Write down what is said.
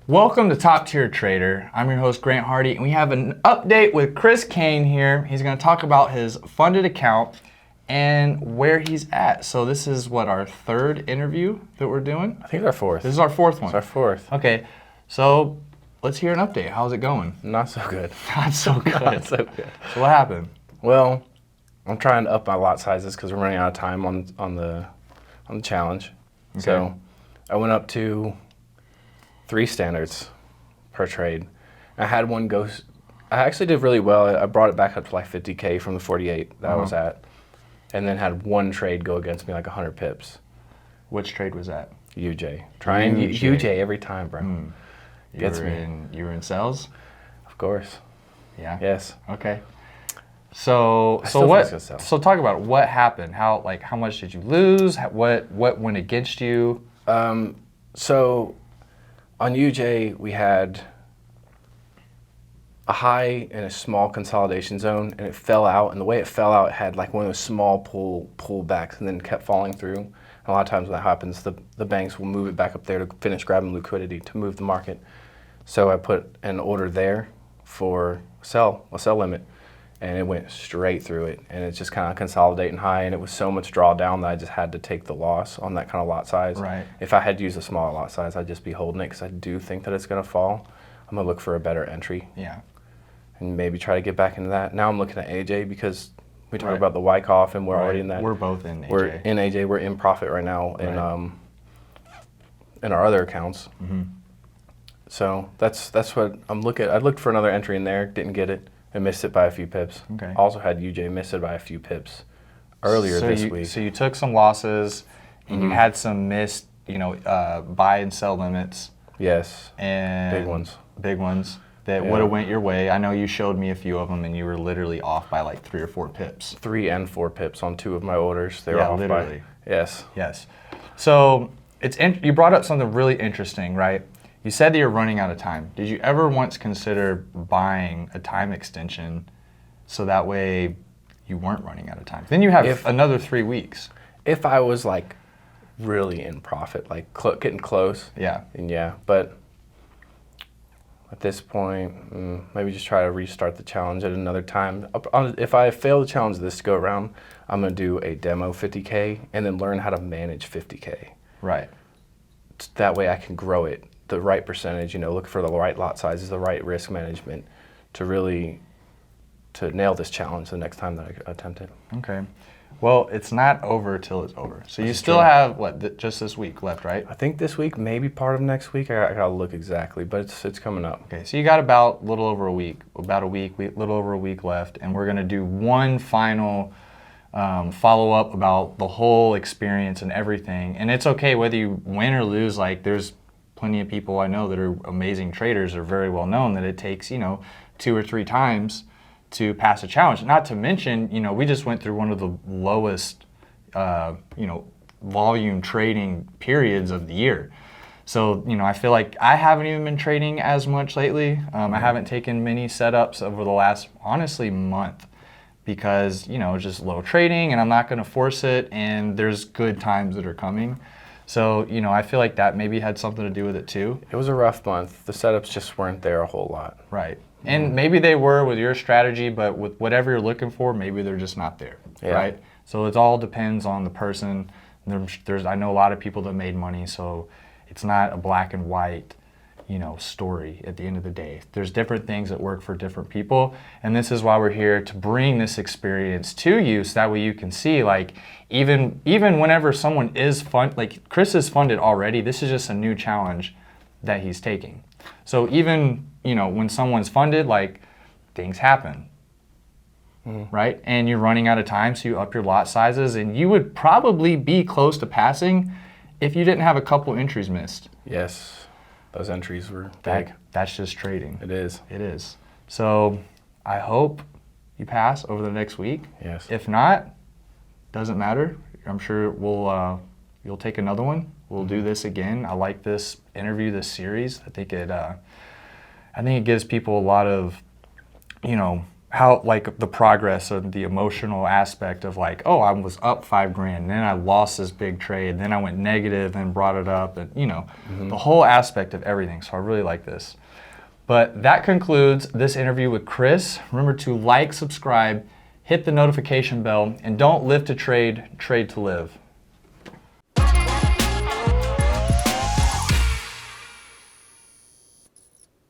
Welcome to Top Tier Trader. I'm your host, Grant Hardy, and we have an update with Chris Kane here. He's going to talk about his funded account and where he's at. So this is what, our third interview that we're doing? I think it's our fourth. This is our fourth one. It's our fourth. Okay, so let's hear an update. How's it going? Not so good. Not so good. Not so good. So what happened? Well, I'm trying to up my lot sizes because we're running out of time on the challenge. Okay. So I went up to 3 standards per trade. I had one go. I actually did really well. I brought it back up to like 50K from the 48 that I was at, and then had one trade go against me like 100 pips. Which trade was that? UJ. Trying UJ every time, bro. Gets me. You were in sales? Of course. Yeah. Yes. Okay. So still what? think it's gonna sell. So talk about it. What happened. How much did you lose? What went against you? So on UJ, we had a high and a small consolidation zone, and it fell out. And the way it fell out, it had like one of those small pullbacks, and then kept falling through. And a lot of times when that happens, the banks will move it back up there to finish grabbing liquidity to move the market. So I put an order there for a sell limit, and it went straight through it, and it's just kind of consolidating high, and it was so much drawdown that I just had to take the loss on that kind of lot size. Right. If I had used a smaller lot size, I'd just be holding it because I do think that it's going to fall. I'm going to look for a better entry. Yeah. And maybe try to get back into that. Now I'm looking at AJ because we talk Right. about the Wyckoff, and we're already in that. We're both in AJ. We're in AJ. We're in profit right now in our other accounts. Mm-hmm. So that's what I'm looking at. I looked for another entry in there, didn't get it. I missed it by a few pips. Okay. Also had UJ miss it by a few pips earlier this week. So you took some losses, and you had some missed, buy and sell limits. Yes. And Big ones. Big ones that would have went your way. I know you showed me a few of them, and you were literally off by like 3 or 4 pips. 3 and 4 pips on 2 of my orders. They were Yeah, off literally. by. Yes. Yes. So you brought up something really interesting, right? You said that you're running out of time. Did you ever once consider buying a time extension so that way you weren't running out of time? Then you have another 3 weeks. If I was like really in profit, like getting close. Yeah. And yeah, but at this point, maybe just try to restart the challenge at another time. If I fail the challenge this go around, I'm going to do a demo 50K and then learn how to manage 50K. Right. That way I can grow it the right percentage, look for the right lot sizes, the right risk management to nail this challenge the next time that I attempt it. Okay. Well, it's not over till it's over. So you still true. have, just this week left, right? I think this week, maybe part of next week. I gotta look exactly, but it's coming up. Okay, so you got about a little over a week, little over a week left, and we're gonna do one final follow-up about the whole experience and everything. And it's okay whether you win or lose. Like, there's plenty of people I know that are amazing traders, are very well known, that it takes 2 or 3 times to pass a challenge. Not to mention, we just went through one of the lowest volume trading periods of the year. So I feel like I haven't even been trading as much lately. I haven't taken many setups over the last, honestly, month, because it's just low trading, and I'm not going to force it, and there's good times that are coming. So, I feel like that maybe had something to do with it too. It was a rough month. The setups just weren't there a whole lot. Right. And maybe they were with your strategy, but with whatever you're looking for, maybe they're just not there. Yeah. Right. So it all depends on the person. I know a lot of people that made money, so it's not a black and white, story at the end of the day. There's different things that work for different people, and this is why we're here to bring this experience to you, so that way you can see, like, even whenever someone is like Chris is funded already, this is just a new challenge that he's taking. So even, when someone's funded, like, things happen. Right? And you're running out of time, so you up your lot sizes, and you would probably be close to passing if you didn't have a couple entries missed. Yes. Those entries were big. That's just trading. It is. It is. So I hope you pass over the next week. Yes. If not, doesn't matter. I'm sure you'll take another one. We'll do this again. I like this interview, this series. I think it gives people a lot of, how like the progress of the emotional aspect of like, oh, I was up 5 grand, and then I lost this big trade, then I went negative and brought it up, and the whole aspect of everything. So I really like this. But that concludes this interview with Chris. Remember to like, subscribe, hit the notification bell, and don't live to trade, trade to live.